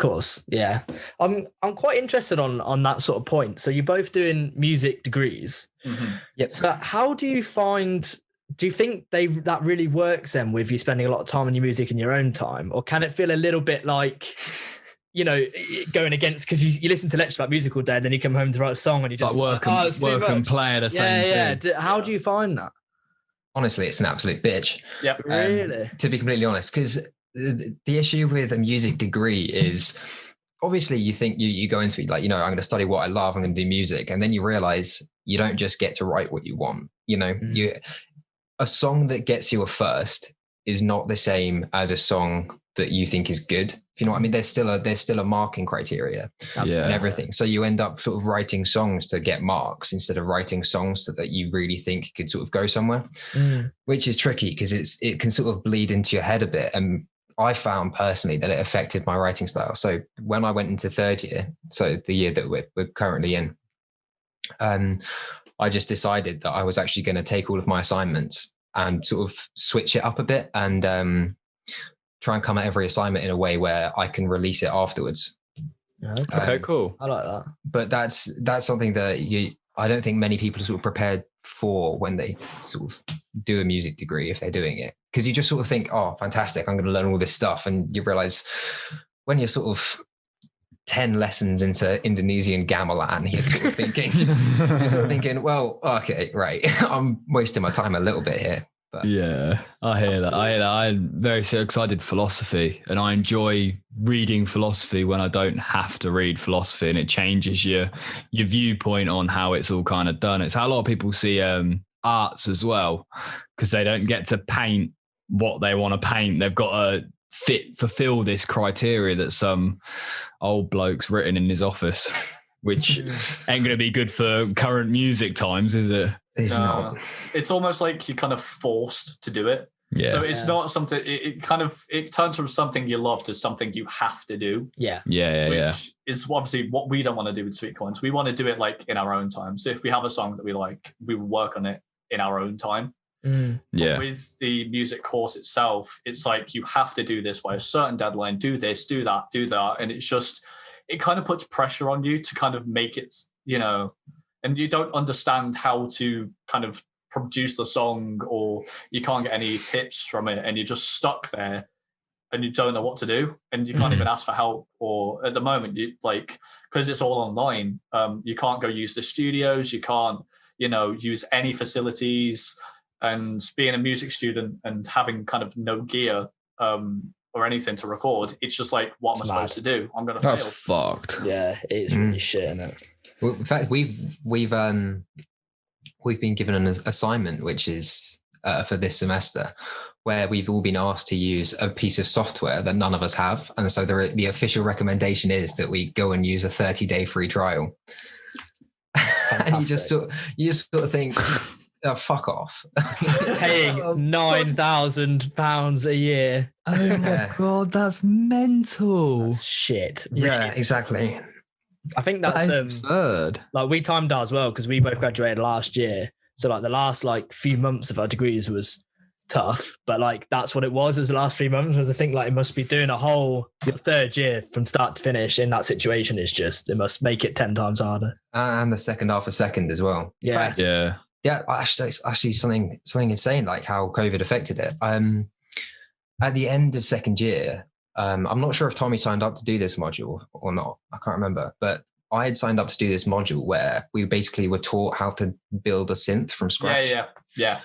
course. Yeah. I'm quite interested on that sort of point. So you're both doing music degrees. Mm-hmm. Yep. So how do you think that really works then with you spending a lot of time on your music in your own time? Or can it feel a little bit like, you know, going against, because you listen to lectures about music all day, then you come home to write a song and you just like work and play at the same thing. How do you find that? Honestly, it's an absolute bitch. Yeah. Really? To be completely honest, because the issue with a music degree is obviously you think you go into it like, you know, I'm going to study what I love, I'm going to do music. And then you realize you don't just get to write what you want. You know, a song that gets you a first is not the same as a song that you think is good. If you know what I mean, there's still a marking criteria and everything. So you end up sort of writing songs to get marks instead of writing songs that you really think could sort of go somewhere, which is tricky because it can sort of bleed into your head a bit. And I found personally that it affected my writing style. So when I went into third year, so the year that we're currently in, I just decided that I was actually going to take all of my assignments and sort of switch it up a bit and try and come at every assignment in a way where I can release it afterwards. Okay, cool. I like that. But that's something that I don't think many people are sort of prepared for when they sort of do a music degree, if they're doing it. Because you just sort of think, oh, fantastic, I'm going to learn all this stuff. And you realize when you're sort of 10 lessons into Indonesian gamelan, you're sort of thinking, well, okay, right. I'm wasting my time a little bit here. But yeah, I hear that. I'm very so because I did philosophy and I enjoy reading philosophy when I don't have to read philosophy, and it changes your viewpoint on how it's all kind of done. It's how a lot of people see arts as well, because they don't get to paint what they want to paint. They've got to fulfill this criteria that some old bloke's written in his office, which ain't going to be good for current music times, is it? It's not. It's almost like you're kind of forced to do it. Yeah. So it's not something. It turns from something you love to something you have to do. Yeah. Which is obviously what we don't want to do with Sweet Coins. We want to do it like in our own time. So if we have a song that we like, we will work on it in our own time. Yeah. But with the music course itself, it's like you have to do this by a certain deadline. Do this, do that, and it's just it kind of puts pressure on you to kind of make it, you know. And you don't understand how to kind of produce the song, or you can't get any tips from it, and you're just stuck there and you don't know what to do, and you can't even ask for help. Or at the moment, you like, because it's all online, you can't go use the studios, you can't, you know, use any facilities. And being a music student and having kind of no gear or anything to record, it's just like, what am I supposed to do? I'm going to fail. That's fucked. Yeah, it's really shit, isn't it? Well, in fact, we've been given an assignment, which is for this semester, where we've all been asked to use a piece of software that none of us have, and so the official recommendation is that we go and use a 30-day free trial. And you just sort of think, oh, fuck off. Paying £9,000 a year. Oh my God, that's mental. That's shit. Yeah, exactly. I think that's absurd. Like we timed ours well because we both graduated last year. So like the last like few months of our degrees was tough, but like that's what it was as the last 3 months. Was I think like it must be doing your third year from start to finish in that situation is just, it must make it 10 times harder. And the second half a second as well. Yeah. In fact, yeah. Actually something insane, like how COVID affected it. At the end of second year, I'm not sure if Tommy signed up to do this module or not. I can't remember, but I had signed up to do this module where we basically were taught how to build a synth from scratch. Yeah.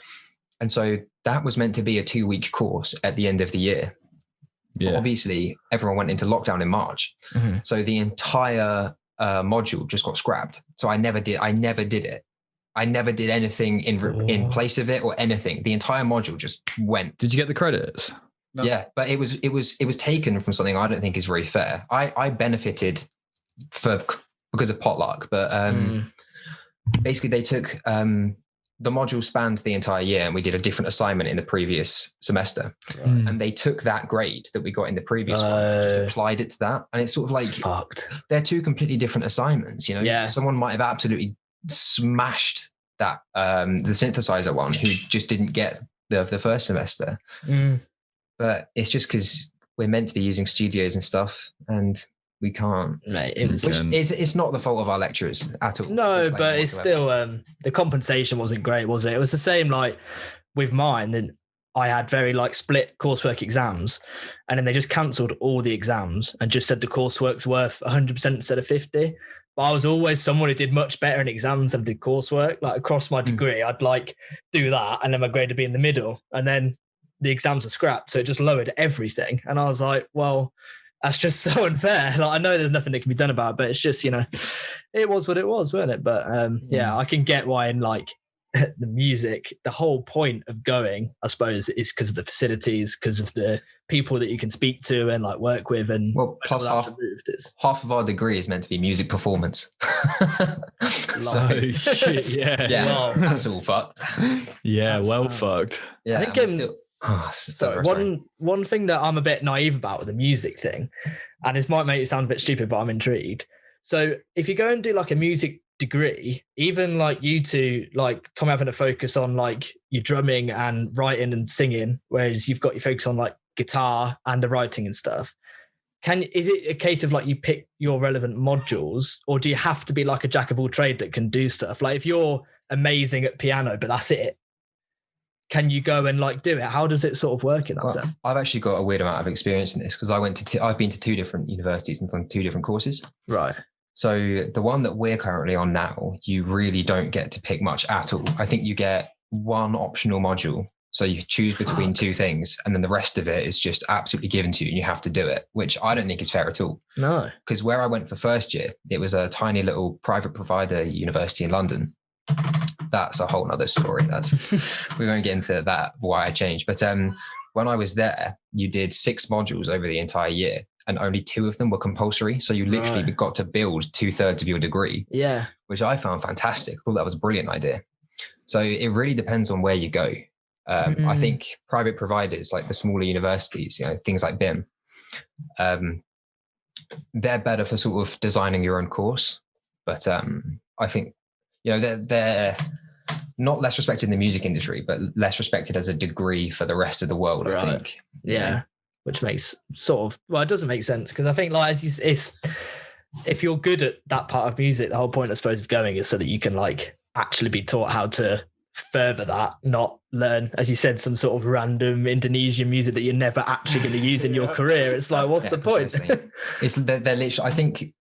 And so that was meant to be a 2-week course at the end of the year. Yeah. But obviously, everyone went into lockdown in March. Mm-hmm. So the entire module just got scrapped. So I never did it. I never did anything in place of it or anything. The entire module just went. Did you get the credits? No. Yeah, but it was taken from something I don't think is very fair. I benefited because of potluck, but basically they took the module spanned the entire year, and we did a different assignment in the previous semester, and they took that grade that we got in the previous one, and just applied it to that, and it's sort of like fucked. They're two completely different assignments, you know. Yeah. Someone might have absolutely smashed that the synthesizer one who just didn't get the first semester. But it's just because we're meant to be using studios and stuff, and We can't. Mate, it was Which it's not the fault of our lecturers at all. no, but it's still the compensation wasn't great, was it? It was the same like with mine. Then I had very like split coursework exams, and then they just cancelled all the exams and just said the coursework's worth 100% instead of 50. But I was always someone who did much better in exams than did coursework. Like across my degree, I'd like do that, and then my grade would be in the middle, and then the exams are scrapped, so it just lowered everything. And I was like, well, that's just so unfair. Like I know there's nothing that can be done about it, but it's just, it was what it was, wasn't it? But yeah, I can get why in like the music, the whole point of going, I suppose, is because of the facilities, because of the people that you can speak to and like work with, and plus half of our degree is meant to be music performance. So shit, yeah. Well, that's all fucked. Yeah, well fucked. Yeah, I think one thing that I'm a bit naive about with the music thing, and this might make it sound a bit stupid, but I'm intrigued. So if you go and do like a music degree, even like you two, like Tom having a focus on like your drumming and writing and singing, whereas you've got your focus on like guitar and the writing and stuff. Is it a case of like you pick your relevant modules, or do you have to be like a jack of all trade that can do stuff? Like if you're amazing at piano, but that's it, can you go and like do it? How does it sort of work in that sense? I've actually got a weird amount of experience in this because I've been to 2 different universities and done 2 different courses. Right. So the one that we're currently on now, you really don't get to pick much at all. I think you get 1 optional module. So you choose between 2 things, and then the rest of it is just absolutely given to you and you have to do it, which I don't think is fair at all. No. Because where I went for first year, it was a tiny little private provider university in London. That's a whole nother story. We won't get into that, why I changed. But when I was there, you did 6 modules over the entire year, and only 2 of them were compulsory. So you literally got to build 2/3 of your degree. Yeah. Which I found fantastic. I thought that was a brilliant idea. So it really depends on where you go. I think private providers like the smaller universities, things like BIM, they're better for sort of designing your own course. But I think, they're not less respected in the music industry, but less respected as a degree for the rest of the world, I think. Yeah. Which makes it doesn't make sense, because I think like it's if you're good at that part of music, the whole point I suppose of going is so that you can like actually be taught how to further that, not learn, as you said, some sort of random Indonesian music that you're never actually going to use in your career. It's like, what's the point? They're literally, I think,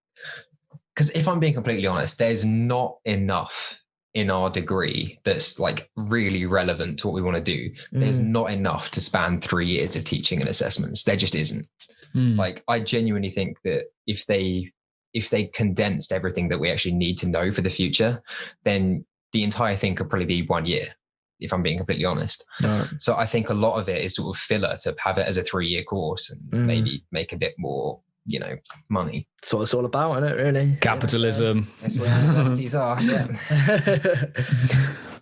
because if I'm being completely honest, there's not enough in our degree that's like really relevant to what we want to do. There's not enough to span 3 years of teaching and assessments. There just isn't. Like, I genuinely think that if they condensed everything that we actually need to know for the future, then the entire thing could probably be 1 year, if I'm being completely honest. So I think a lot of it is sort of filler to have it as a 3-year course and maybe make a bit more, money. That's what it's all about, isn't it, really? Capitalism. That's what universities are. Yeah.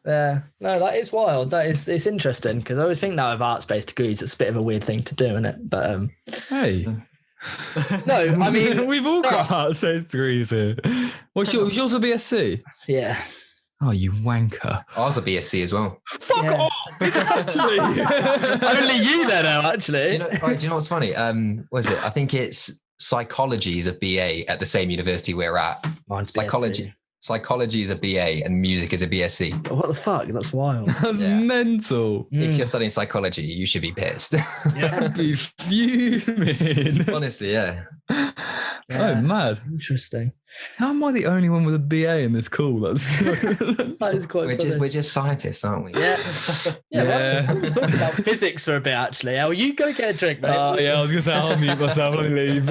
Yeah. No, that is wild. It's interesting, because I always think now of arts-based degrees, it's a bit of a weird thing to do, isn't it? But hey. No, I mean, we've all got arts-based degrees here. What's yours a BSc? Yeah. Oh, you wanker. Ours a BSc as well. Fuck off. Actually. Only you then, actually. Do you know what's funny? Was it? I think it's psychology is a BA at the same university we're at. Mine's psychology. Psychology is a BA and music is a BSc. What the fuck? That's wild. That's mental. If you're studying psychology, you should be pissed. Yeah, be fuming. Honestly, yeah. Oh, mad. Interesting. How am I the only one with a BA in this call? That is quite funny. We're just scientists, aren't we? Yeah. Well, we're talking about physics for a bit, actually. Are you go get a drink, mate? Yeah, I was going to say I'll mute myself. I'll leave.